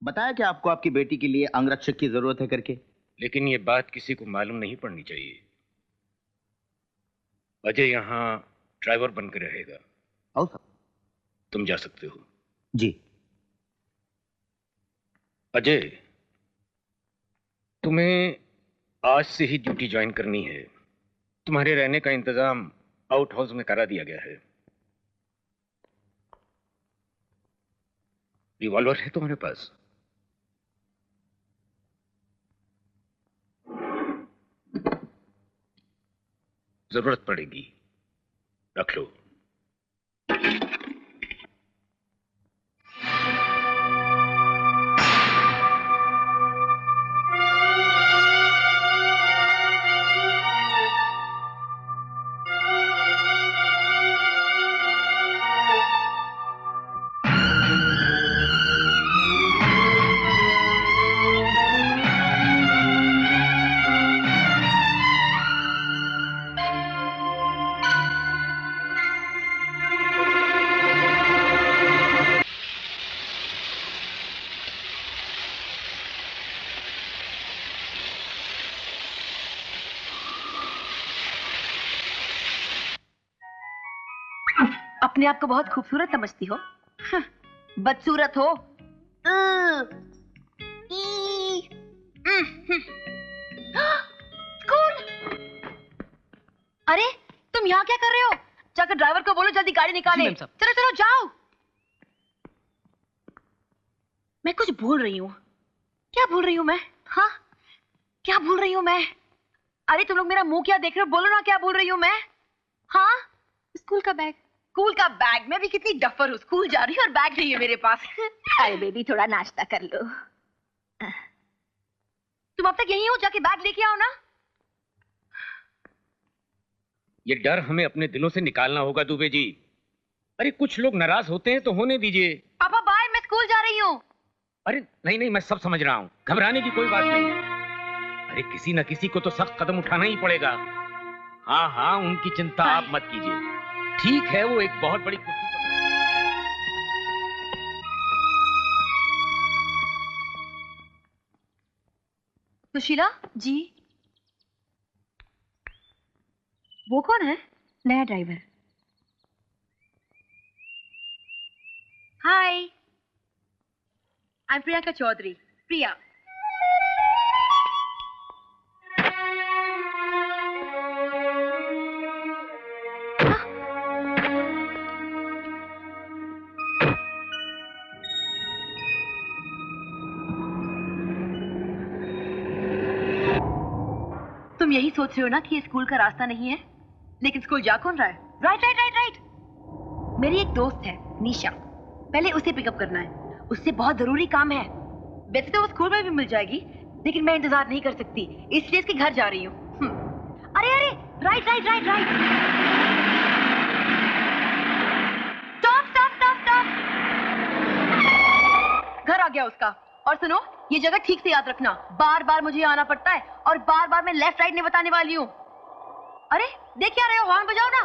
बताया कि आपको आपकी बेटी के लिए अंगरक्षक की जरूरत है करके। लेकिन ये बात किसी को मालूम नहीं पड़नी चाहिए। अजय यहाँ ड्राइवर बनकर रहेगा। आओ साहब। तुम जा सकते हो। जी। अजय, तुम्हें आज से ही ड्यूटी ज्वाइन करनी है। तुम्हारे रहने का इंतजाम आउट हाउस में करा दिया गया है। रिवॉल्वर है तुम्हारे पास? जरूरत पड़ेगी, रख लो। अपने आप को बहुत खूबसूरत समझती हो? बदसूरत हो। स्कूल। अरे तुम यहाँ क्या कर रहे हो? जाकर ड्राइवर को बोलो जल्दी गाड़ी निकाले। चलो चलो जाओ। मैं कुछ भूल रही हूँ। क्या भूल रही हूँ मैं? हाँ, क्या भूल रही हूँ मैं? अरे तुम लोग मेरा मुंह क्या देख रहे हो? बोलो ना क्या भूल रही हूँ मैं? हाँ, स्कूल का बैग। स्कूल का बैग? मैं भी कितनी डफर हूँ, स्कूल जा रही हूँ और बैग नहीं है मेरे पास। अरे बेबी थोड़ा नाश्ता कर लो। तुम अब तक यहीं हो, जाके बैग लेके आओ ना। ये डर हमें अपने दिलों से निकालना होगा दुबे जी। अरे कुछ लोग नाराज होते हैं तो होने दीजिए। पापा बाय, मैं स्कूल जा रही हूँ। अरे नहीं नहीं, मैं सब समझ रहा हूँ, घबराने की कोई बात नहीं। अरे किसी न किसी को तो सख्त कदम उठाना ही पड़ेगा। हाँ हाँ, उनकी चिंता आप मत कीजिए। ठीक है, वो एक बहुत बड़ी कुर्सी पर। सुशीला जी। वो कौन है? नया driver. Hi, I am Priyanka Chaudhary. Priya. तुम यही सोच रहे हो ना कि ये स्कूल का रास्ता नहीं है, लेकिन स्कूल जा कौन रहा है? Right right right right. मेरी एक दोस्त है निशा, पहले उसे पिकअप करना है, उससे बहुत जरूरी काम है। वैसे तो वो स्कूल में भी मिल जाएगी, लेकिन मैं इंतजार नहीं कर सकती, इसलिए इसके घर जा रही हूँ। अरे अरे, right right right right. Stop stop stop stop. घर आ गया उसका। और सुनो, ये जगह ठीक से याद रखना, बार बार मुझे आना पड़ता है और बार बार मैं लेफ्ट राइट नहीं बताने वाली हूँ। अरे देख क्या रहे हो, हॉर्न बजाओ ना।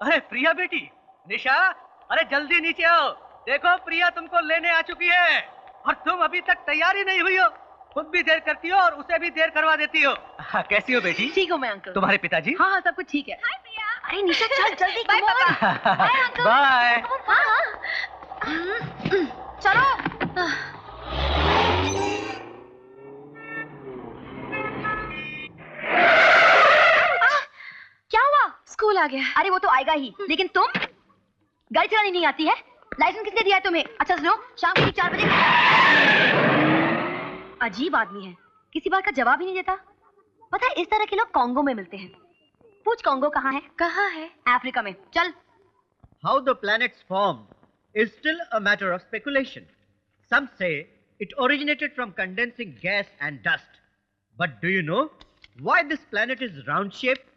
अरे प्रिया बेटी, निशा, अरे जल्दी नीचे आओ। देखो प्रिया तुमको लेने आ चुकी है और तुम अभी तक तैयार ही नहीं हुई हो। खुद भी देर करती हो और उसे भी देर करवा देती हो। हाँ, कैसी हो बेटी? ठीक हूँ मैं अंकल। तुम्हारे पिताजी? हाँ हाँ सब कुछ ठीक है। हाय प्रिया। अरे निशा चल जल्दी। बाय पापा। Bye uncle. बाय। हाँ चलो। क्या हुआ? स्कूल आ गया। अरे वो तो आएगा ही, लेकिन तुम गाड़ी चलानी नहीं आती है? लाइसेंस किसने दिया है तुम्हें? अच्छा सुनो, शाम को 4 बजे। अजीब आदमी है, किसी बात का जवाब ही नहीं देता। पता है इस तरह के लोग कांगो में मिलते हैं। पूछ कांगो कहाँ है? कहाँ है? अफ्रीका में। चल। How the planets formed is still a matter of speculation. Some say it originated from condensing gas and dust. But do you know why this planet is round shaped?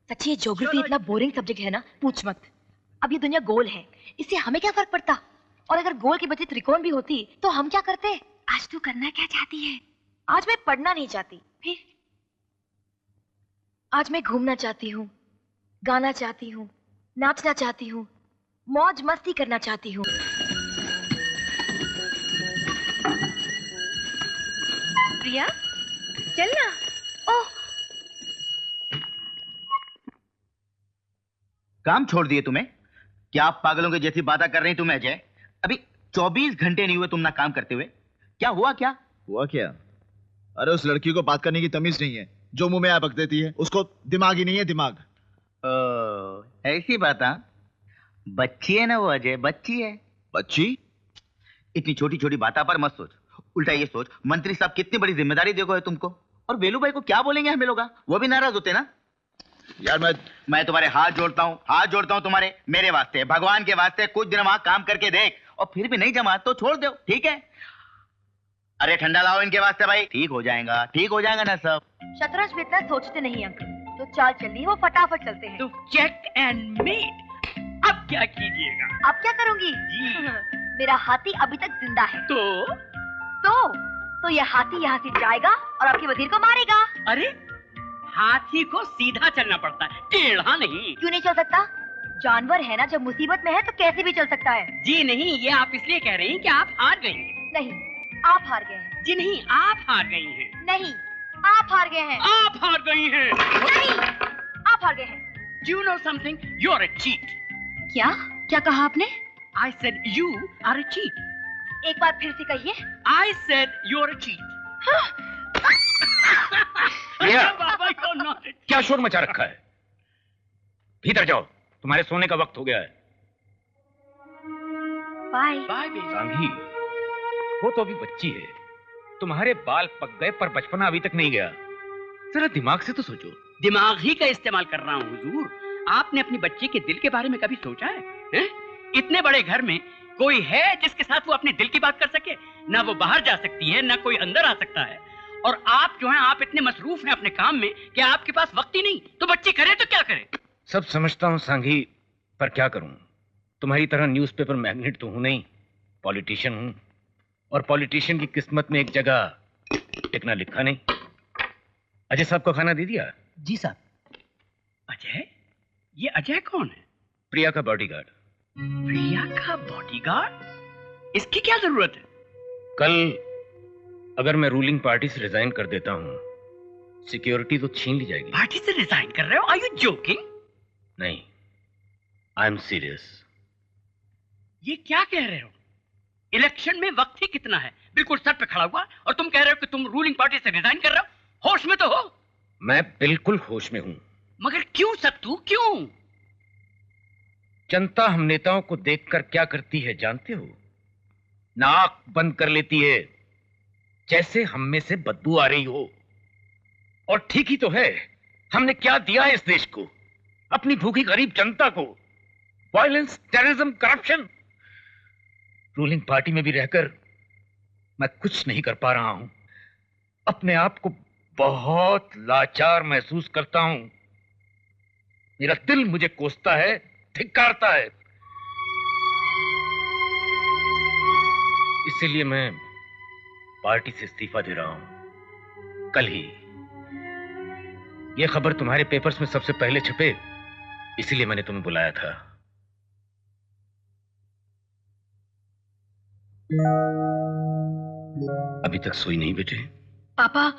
सच्ची ये geography इतना boring subject है ना, पूछ मत। अब ये दुनिया गोल है, इससे हमें क्या फर्क पड़ता? और अगर गोल की बजाय त्रिकोण भी होती तो हम क्या करते? आज तू करना क्या चाहती है? आज मैं पढ़ना नहीं चाहती। फिर आज मैं घूमना चाहती हूँ, गाना चाहती हूँ, नाचना चाहती हूँ, मौज मस्ती करना चाहती हूँ। प्रिया, चलना। ओह, काम छोड़ दिए तुम्हें? क्या आप पागलों के जैसी बातें कर रही तुम अजय? अभी 24 घंटे नहीं हुए तुम ना काम करते हुए। क्या हुआ क्या? हुआ क्या? अरे उस लड़की को बात करने की तमीज नहीं है, जो मुंह में आ बक देती है। उसको दिमाग ही नहीं है, दिमाग। ऐसी बात? हाँ, बच्ची है ना वो अजय, बच्ची है। बच्ची? इतनी छोटी छोटी बातों पर मत सोच, उल्टा ये सोच मंत्री साहब कितनी बड़ी जिम्मेदारी देखो है तुमको। और वेलू भाई को क्या बोलेंगे हमें लोग? वो भी नाराज होते ना। यार मैं तुम्हारे हाथ जोड़ता हूँ तुम्हारे, मेरे वास्ते, भगवान के वास्ते कुछ दिन वहां काम करके देख, और फिर भी नहीं जमा तो छोड़ दो, ठीक है? अरे ठंडा लाओ इनके वास्ते भाई, ठीक हो जाएगा ना सब। शतरंज में इतना सोचते नहीं अंकल, जो चाल चलनी है वो फटाफट चलते हैं। तो चेक एंड मेट। अब क्या कीजिएगा? अब क्या करूंगी? मेरा हाथी अभी तक जिंदा है। तो ये हाथी यहाँ से जाएगा और आपके वजीर को मारेगा। अरे हाथी को सीधा चलना पड़ता है, टेढ़ा नहीं। क्यों नहीं चल सकता? जानवर है ना, जब मुसीबत में है तो कैसे भी चल सकता है। जी नहीं, ये आप इसलिए कह रही हैं कि आप हार गई हैं। नहीं, आप हार गए हैं। जी नहीं, आप हार गई हैं। नहीं, आप हार गए हैं। आप हार गई हैं। नहीं, आप हार गए हैं। Do you know something? You are a cheat. क्या कहा आपने? I said you are a cheat. एक बार फिर से कहिए। I said you are a cheat. Priya, Baba, you're not a cheat. क्या शोर मचा रखा है? भीतर जाओ, तुम्हारे सोने का वक्त हो गया है। बाय। Bye, baby. सांघी, वो तो अभी बच्ची है। तुम्हारे बाल पक गए पर बचपना अभी तक नहीं गया। जरा दिमाग से तो सोचो। दिमाग ही का इस्तेमाल कर रहा हूँ हुजूर। आपने अपनी बच्ची के दिल के बारे में कभी सोचा है? हैं? इतने बड़े घर में कोई है जिसके साथ वो अपने दिल की बात कर सके? ना वो बाहर जा सकती है, ना कोई अंदर आ सकता है। और आप जो हैं, आप इतने मसरूफ हैं अपने काम में कि आपके पास वक्त ही नहीं। तो बच्ची करे तो क्या करे? सब समझता हूँ सांघी, पर क्या करूं? तुम्हारी तरह न्यूज़पेपर मैग्नेट तो हूं नहीं, पॉलिटिशियन हूं। और पॉलिटिशियन की किस्मत में एक जगह टिकना लिखा नहीं। अजय साहब को खाना दे दिया? जी साहब। अजय? ये अजय कौन है? प्रिया का बॉडीगार्ड। प्रिया का बॉडीगार्ड? इसकी क्या जरूरत है? कल अगर मैं रूलिंग पार्टी से रिजाइन कर देता हूं, सिक्योरिटी तो छीन ली जाएगी। पार्टी से रिजाइन कर रहे हो? Are you joking? नहीं, आई एम सीरियस। ये क्या कह रहे हो? इलेक्शन में वक्त ही कितना है, बिल्कुल सर पे खड़ा हुआ, और तुम कह रहे हो कि तुम रूलिंग पार्टी से रिजाइन कर रहे हो? होश में तो हो? मैं बिल्कुल होश में हूं। मगर क्यों सत्तू, क्यों? जनता हम नेताओं को देखकर क्या करती है जानते हो? नाक बंद कर लेती है, जैसे हम में से बदबू आ रही हो। और ठीक ही तो है, हमने क्या दिया है इस देश को, अपनी भूखी गरीब जनता को? Violence, terrorism, corruption. Ruling party में भी रहकर मैं कुछ नहीं कर पा रहा हूं। अपने आप को बहुत लाचार महसूस करता हूं। मेरा दिल मुझे कोसता है, धिक्कारता है। इसीलिए मैं पार्टी से इस्तीफा दे रहा हूं। कल ही। यह खबर तुम्हारे पेपर्स में सबसे पहले छपे, इसीलिए मैंने तुम्हें बुलाया था। अभी तक सोई नहीं बेटे? पापा,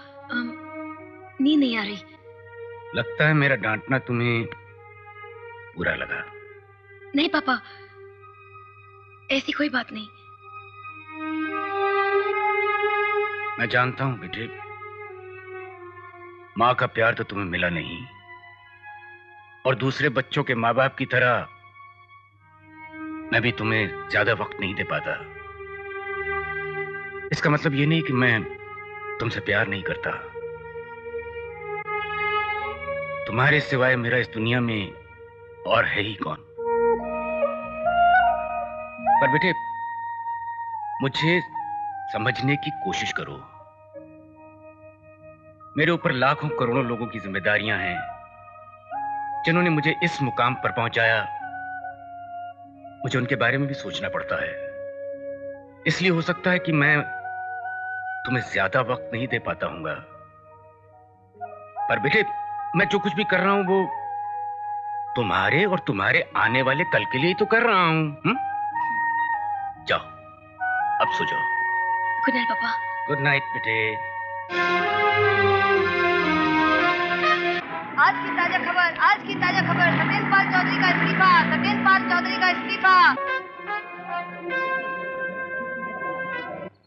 नींद नहीं आ रही। लगता है मेरा डांटना तुम्हें बुरा लगा। नहीं पापा, ऐसी कोई बात नहीं। मैं जानता हूं बेटे, मां का प्यार तो तुम्हें मिला नहीं, और दूसरे बच्चों के मां बाप की तरह मैं भी तुम्हें ज्यादा वक्त नहीं दे पाता। इसका मतलब ये नहीं कि मैं तुमसे प्यार नहीं करता। तुम्हारे सिवाय मेरा इस दुनिया में और है ही कौन? पर बेटे, मुझे समझने की कोशिश करो। मेरे ऊपर लाखों करोड़ों लोगों की जिम्मेदारियां हैं, जिन्होंने मुझे इस मुकाम पर पहुंचाया। मुझे उनके बारे में भी सोचना पड़ता है। इसलिए हो सकता है कि मैं तुम्हें ज्यादा वक्त नहीं दे पाता हूंगा। पर बेटे, मैं जो कुछ भी कर रहा हूं वो तुम्हारे और तुम्हारे आने वाले कल के लिए ही तो कर रहा हूँ। जाओ, अब सो जाओ। गुड नाइट पापा। गुड नाइट बेटे। आज की ताजा खबर, सत्येंद्र चौधरी का इस्तीफा।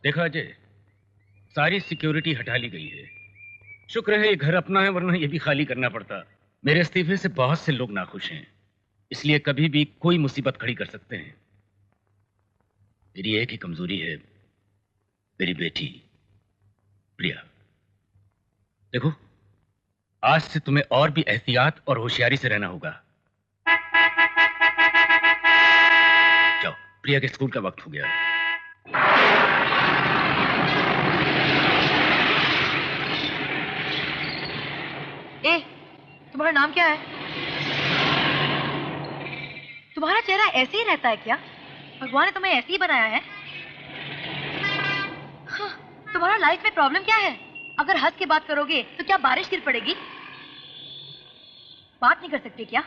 देखा अजय, सारी सिक्योरिटी हटा ली गई है। शुक्र है ये घर अपना है, वरना ये भी खाली करना पड़ता। मेरे इस्तीफे से बहुत से लोग नाखुश हैं, इसलिए कभी भी कोई मुसीबत खड़ी कर सकते हैं। मेरी एक ही कमजोरी है, मेरी बेटी प्रिया। देखो, आज से तुम्हें और भी एहतियात और होशियारी से रहना होगा। जाओ, प्रिया के स्कूल का वक्त हो गया है। ए, तुम्हारा नाम क्या है? तुम्हारा चेहरा ऐसे ही रहता है क्या? भगवान ने तुम्हें ऐसे ही बनाया है? हाँ, तुम्हारा लाइफ में प्रॉब्लम क्या है? अगर हंस के बात करोगे तो क्या बारिश गिर पड़ेगी? बात नहीं कर सकते क्या?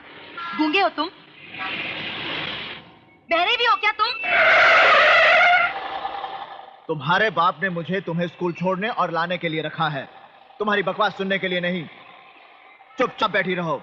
गूंगे हो तुम? बहरे भी हो क्या तुम? तुम्हारे बाप ने मुझे तुम्हें स्कूल छोड़ने और लाने के लिए रखा है, तुम्हारी बकवास सुनने के लिए नहीं। चुपचाप बैठी रहो।